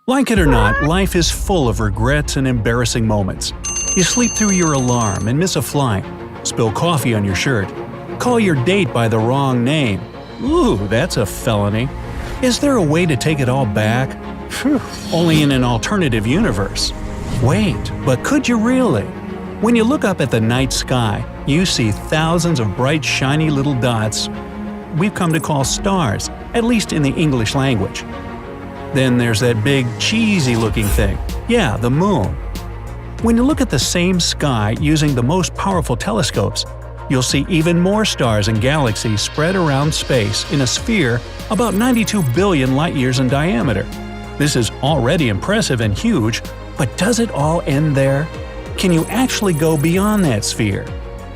Like it or not, life is full of regrets and embarrassing moments. You sleep through your alarm and miss a flight, spill coffee on your shirt, call your date by the wrong name. Ooh, that's a felony. Is there a way to take it all back? Phew, only in an alternative universe. Wait, but could you really? When you look up at the night sky, you see thousands of bright, shiny little dots we've come to call stars, at least in the English language. Then there's that big, cheesy-looking thing. Yeah, the moon. When you look at the same sky using the most powerful telescopes, you'll see even more stars and galaxies spread around space in a sphere about 92 billion light-years in diameter. This is already impressive and huge, but does it all end there? Can you actually go beyond that sphere?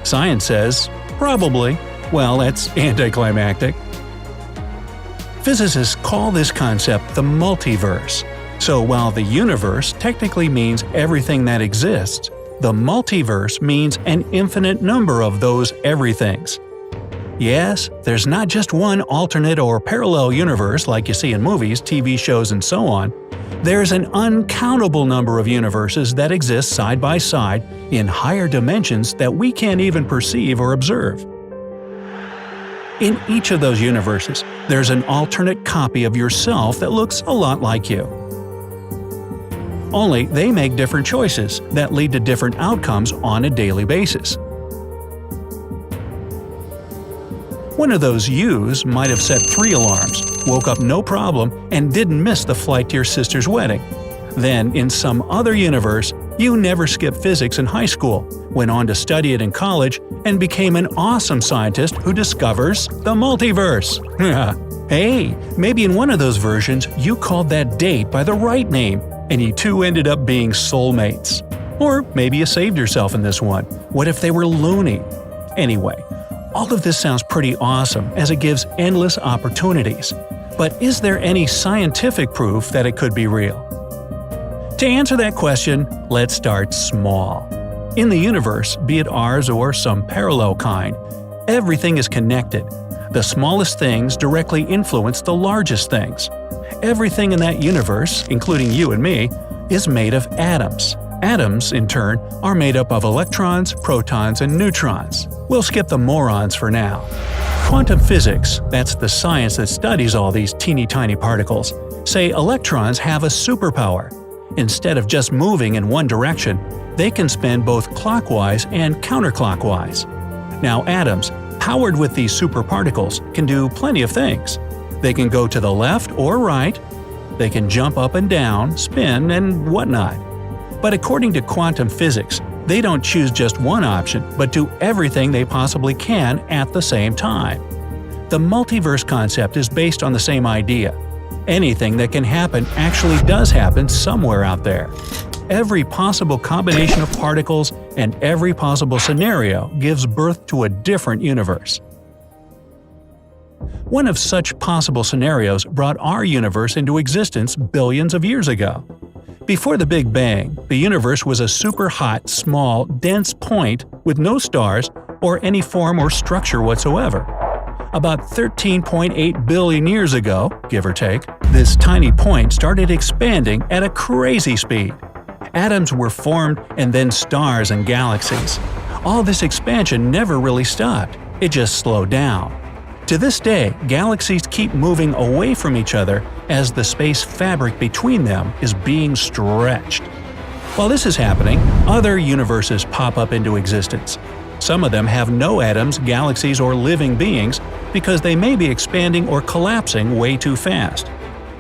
Science says, probably. Well, that's anticlimactic. Physicists call this concept the multiverse. So while the universe technically means everything that exists, the multiverse means an infinite number of those everythings. Yes, there's not just one alternate or parallel universe like you see in movies, TV shows, and so on. There's an uncountable number of universes that exist side by side in higher dimensions that we can't even perceive or observe. In each of those universes, there's an alternate copy of yourself that looks a lot like you. Only they make different choices that lead to different outcomes on a daily basis. One of those yous might have set 3 alarms, woke up no problem, and didn't miss the flight to your sister's wedding. Then, in some other universe, you never skipped physics in high school, went on to study it in college, and became an awesome scientist who discovers the multiverse. Hey, maybe in one of those versions you called that date by the right name, and you two ended up being soulmates. Or maybe you saved yourself in this one. What if they were loony? Anyway, all of this sounds pretty awesome as it gives endless opportunities. But is there any scientific proof that it could be real? To answer that question, let's start small. In the universe, be it ours or some parallel kind, everything is connected. The smallest things directly influence the largest things. Everything in that universe, including you and me, is made of atoms. Atoms, in turn, are made up of electrons, protons, and neutrons. We'll skip the morons for now. Quantum physics, that's the science that studies all these teeny-tiny particles, say electrons have a superpower. Instead of just moving in one direction, they can spin both clockwise and counterclockwise. Now atoms, powered with these superparticles, can do plenty of things. They can go to the left or right, they can jump up and down, spin, and whatnot. But according to quantum physics, they don't choose just one option, but do everything they possibly can at the same time. The multiverse concept is based on the same idea. Anything that can happen actually does happen somewhere out there. Every possible combination of particles and every possible scenario gives birth to a different universe. One of such possible scenarios brought our universe into existence billions of years ago. Before the Big Bang, the universe was a super hot, small, dense point with no stars or any form or structure whatsoever. About 13.8 billion years ago, give or take, this tiny point started expanding at a crazy speed. Atoms were formed and then stars and galaxies. All this expansion never really stopped, it just slowed down. To this day, galaxies keep moving away from each other as the space fabric between them is being stretched. While this is happening, other universes pop up into existence. Some of them have no atoms, galaxies, or living beings because they may be expanding or collapsing way too fast.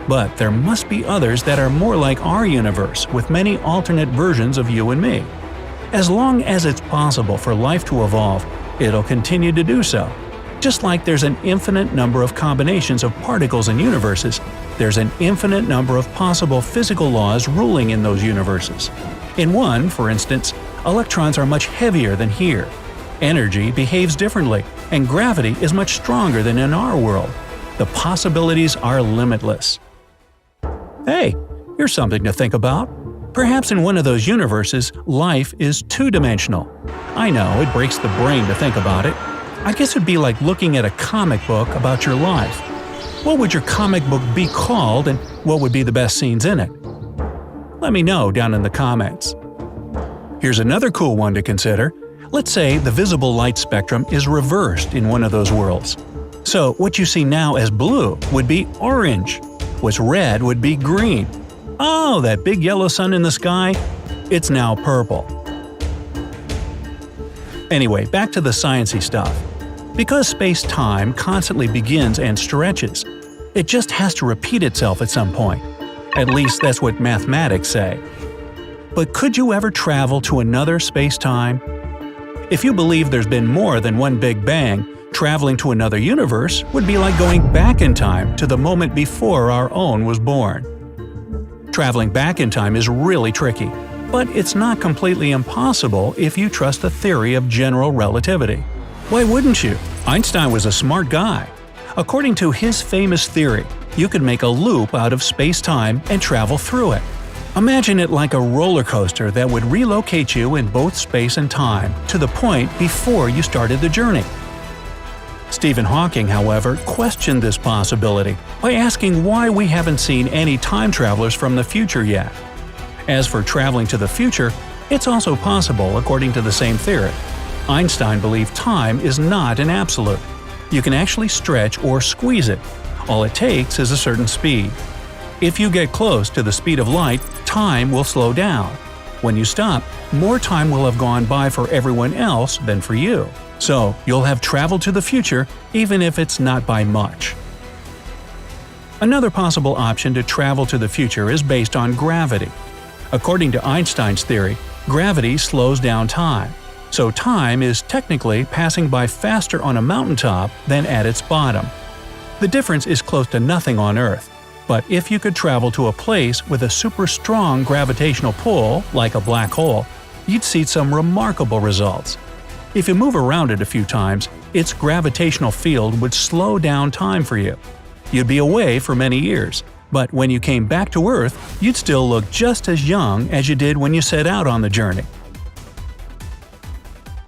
But there must be others that are more like our universe with many alternate versions of you and me. As long as it's possible for life to evolve, it'll continue to do so. Just like there's an infinite number of combinations of particles in universes, there's an infinite number of possible physical laws ruling in those universes. In one, for instance, electrons are much heavier than here. Energy behaves differently, and gravity is much stronger than in our world. The possibilities are limitless. Hey, here's something to think about. Perhaps in one of those universes, life is two-dimensional. I know, it breaks the brain to think about it. I guess it'd be like looking at a comic book about your life. What would your comic book be called and what would be the best scenes in it? Let me know down in the comments. Here's another cool one to consider. Let's say the visible light spectrum is reversed in one of those worlds. So what you see now as blue would be orange. What's red would be green. Oh, that big yellow sun in the sky? It's now purple. Anyway, back to the sciencey stuff. Because space-time constantly begins and stretches, it just has to repeat itself at some point. At least that's what mathematics say. But could you ever travel to another space-time? If you believe there's been more than one Big Bang, traveling to another universe would be like going back in time to the moment before our own was born. Traveling back in time is really tricky, but it's not completely impossible if you trust the theory of general relativity. Why wouldn't you? Einstein was a smart guy. According to his famous theory, you could make a loop out of space-time and travel through it. Imagine it like a roller coaster that would relocate you in both space and time to the point before you started the journey. Stephen Hawking, however, questioned this possibility by asking why we haven't seen any time travelers from the future yet. As for traveling to the future, it's also possible according to the same theory. Einstein believed time is not an absolute. You can actually stretch or squeeze it. All it takes is a certain speed. If you get close to the speed of light, time will slow down. When you stop, more time will have gone by for everyone else than for you. So you'll have traveled to the future even if it's not by much. Another possible option to travel to the future is based on gravity. According to Einstein's theory, gravity slows down time. So time is technically passing by faster on a mountaintop than at its bottom. The difference is close to nothing on Earth. But if you could travel to a place with a super strong gravitational pull, like a black hole, you'd see some remarkable results. If you move around it a few times, its gravitational field would slow down time for you. You'd be away for many years, but when you came back to Earth, you'd still look just as young as you did when you set out on the journey.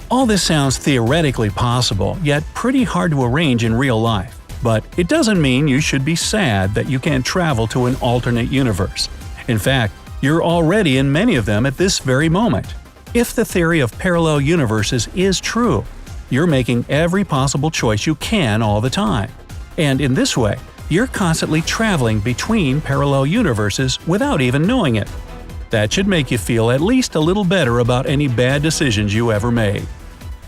All this sounds theoretically possible, yet pretty hard to arrange in real life. But it doesn't mean you should be sad that you can't travel to an alternate universe. In fact, you're already in many of them at this very moment. If the theory of parallel universes is true, you're making every possible choice you can all the time. And in this way, you're constantly traveling between parallel universes without even knowing it. That should make you feel at least a little better about any bad decisions you ever made.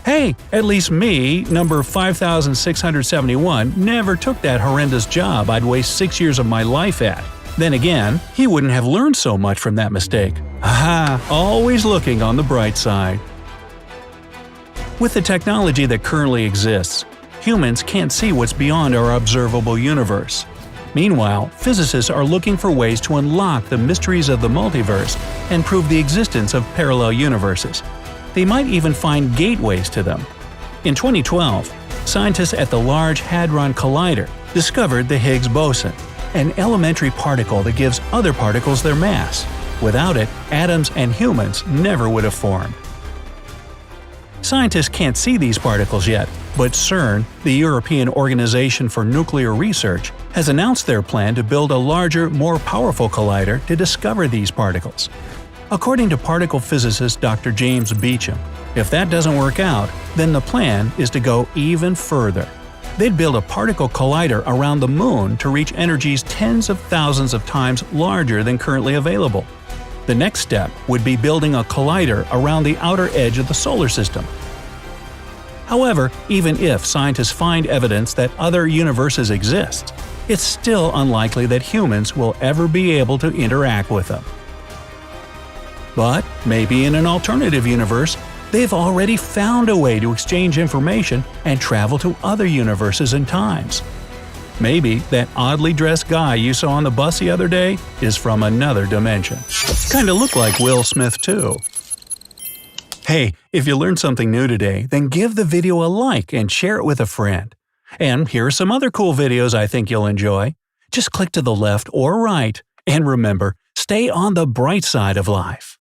Hey, at least me, number 5671, never took that horrendous job I'd waste 6 years of my life at. Then again, he wouldn't have learned so much from that mistake. Haha, always looking on the bright side. With the technology that currently exists, humans can't see what's beyond our observable universe. Meanwhile, physicists are looking for ways to unlock the mysteries of the multiverse and prove the existence of parallel universes. They might even find gateways to them. In 2012, scientists at the Large Hadron Collider discovered the Higgs boson, an elementary particle that gives other particles their mass. Without it, atoms and humans never would have formed. Scientists can't see these particles yet, but CERN, the European Organization for Nuclear Research, has announced their plan to build a larger, more powerful collider to discover these particles. According to particle physicist Dr. James Beecham, if that doesn't work out, then the plan is to go even further. They'd build a particle collider around the Moon to reach energies tens of thousands of times larger than currently available. The next step would be building a collider around the outer edge of the solar system. However, even if scientists find evidence that other universes exist, it's still unlikely that humans will ever be able to interact with them. But maybe in an alternative universe, they've already found a way to exchange information and travel to other universes and times. Maybe that oddly dressed guy you saw on the bus the other day is from another dimension. Kinda look like Will Smith too. Hey, if you learned something new today, then give the video a like and share it with a friend. And here are some other cool videos I think you'll enjoy. Just click to the left or right, and remember, stay on the bright side of life.